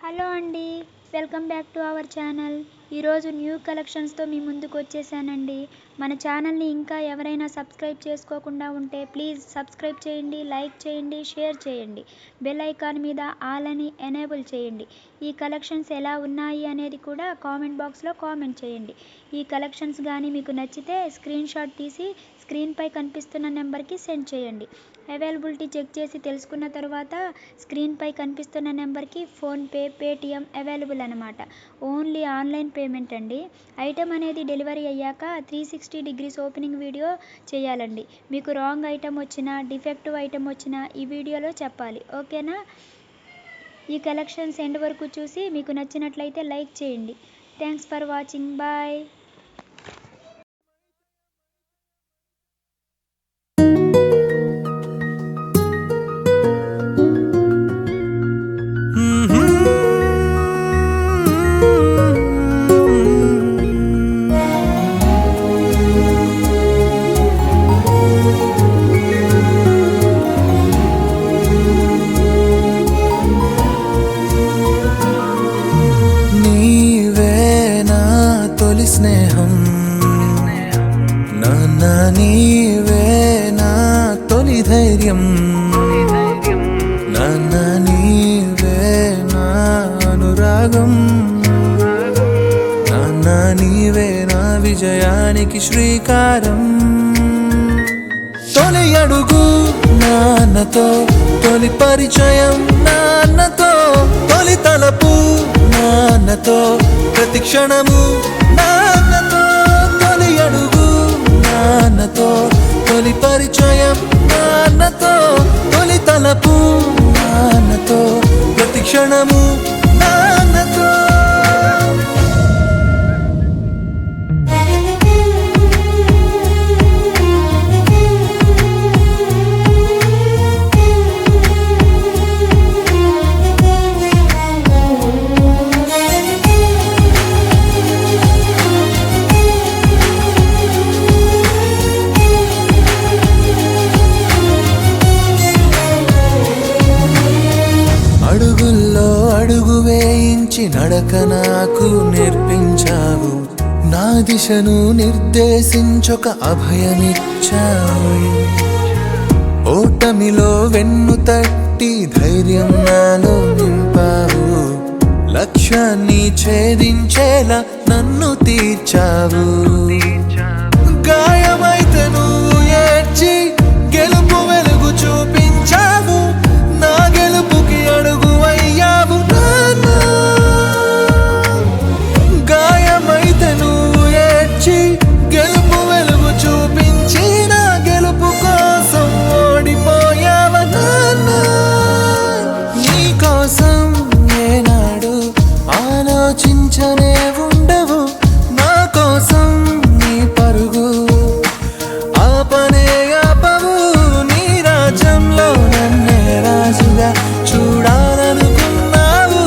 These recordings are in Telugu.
హలో అండి, welcome back to our channel. ఈరోజు న్యూ కలెక్షన్స్తో మీ ముందుకు వచ్చేసానండి. మన ఛానల్ని ఇంకా ఎవరైనా సబ్స్క్రైబ్ చేసుకోకుండా ఉంటే ప్లీజ్ సబ్స్క్రైబ్ చేయండి, లైక్ చేయండి, షేర్ చేయండి. బెల్ ఐకాన్ మీద ఆల్ అని ఎనేబుల్ చేయండి. ఈ కలెక్షన్స్ ఎలా ఉన్నాయి అనేది కూడా కామెంట్ బాక్స్లో కామెంట్ చేయండి. ఈ కలెక్షన్స్ కానీ మీకు నచ్చితే స్క్రీన్ షాట్ తీసి స్క్రీన్పై కనిపిస్తున్న నెంబర్కి సెండ్ చేయండి. అవైలబిలిటీ చెక్ చేసి తెలుసుకున్న తర్వాత స్క్రీన్పై కనిపిస్తున్న నెంబర్కి ఫోన్పే, పేటిఎం అవైలబుల్ అనమాట. ఓన్లీ ఆన్లైన్ పేమెంట్ అండి. ఐటమ్ అనేది డెలివరీ అయ్యాక 360 డిగ్రీస్ ఓపెనింగ్ వీడియో చేయాలండి. మీకు రాంగ్ ఐటమ్ వచ్చినా, డిఫెక్టివ్ ఐటమ్ వచ్చినా ఈ వీడియోలో చెప్పాలి, ఓకేనా? ఈ కలెక్షన్స్ ఎండ్ వరకు చూసి మీకు నచ్చినట్లయితే లైక్ చేయండి. Thanks for watching. బాయ్. స్నేహం నాన్న నీవే నా తొలి ధైర్యం, నాన్న నీవే నా అనురాగం, నాన్న నీవే నా విజయానికి శ్రీకారం. తొలి అడుగు నాన్నతో, తొలి పరిచయం నాన్నతో, తొలి తలపు నాన్నతో, ప్రతి క్షణము నాన్నతో. తొలి అడుగు నాన్నతో, తొలి పరిచయం నాన్నతో, తొలి తలపు నాన్నతో, ప్రతి క్షణము నాన్నతో. అడుగుల్లో అడుగు వేయించి నడక నాకు నేర్పించావు, నా దిశను నిర్దేశించొక అభయమిచ్చావు. ఓటమిలో వెన్ను తట్టి ధైర్యం నాలో నింపావు, లక్ష్యాన్ని ఛేదించేలా నన్ను తీర్చావు. గాయమైతే నువ్వు ఏడ్చి గెలుపు వెలుగు చూపించావు, నా గెలుపుకి అడుగు అయ్యావు నాన్న. గాయమైతే నువ్వు ఏడ్చి గెలుపు వెలుగు చూపించి, నా గెలుపు కోసం ఓడిపోయావ నాన్న. నీ కోసం ఏనాడు ఆలోచించనే ఉండవు, నా కోసం నీ పరుగు ఆపనే ఆపవు. నీ రాజ్యంలో నన్నే రాజుగా చూడాలనుకున్నావు,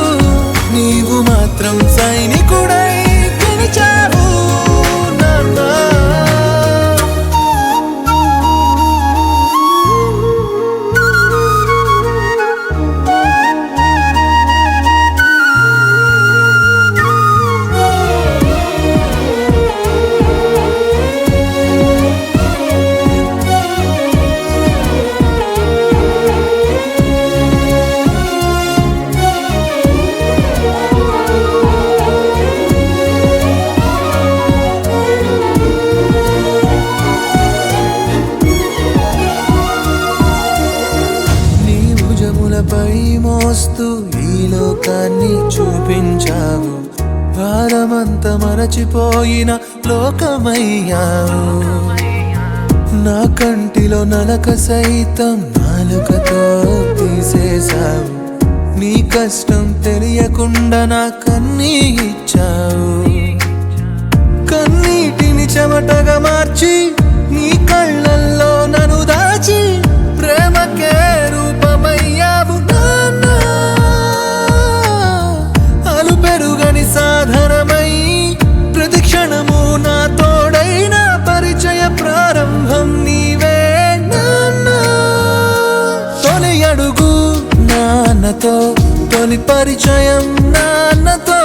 నీవు మాత్రం సైనికుడై గెలిచావు నాన్న. పై మోస్తూ ఈ లోకాన్ని చూపించావు, భారమంతా మరచిపోయిన లోకమయ్యావు. నా కంటిలో నలక సైతం నాలుకతో తీసేశావు, నీ కష్టం తెలియకుండా నా కన్నీ ఇచ్చావు. కన్నీటిని చెమటగా మార్చి నీ కళ్ళల్లో నన్ను దాచి, ప్రేమకే రూపమయ్యావు నాన్న. అలు పెరుగని సాధనమై ప్రతి క్షణము నా తోడైన పరిచయ ప్రారంభం నీవే నాన్న. తొలి అడుగు నాన్నతో, తొలి పరిచయం నాన్నతో,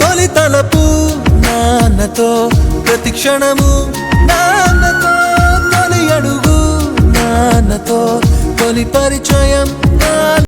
తొలి తలపు నాన్నతో, ప్రతి క్షణము నాన్నతో, తొలి అడుగు నాన్నతో, తొలి పరిచయం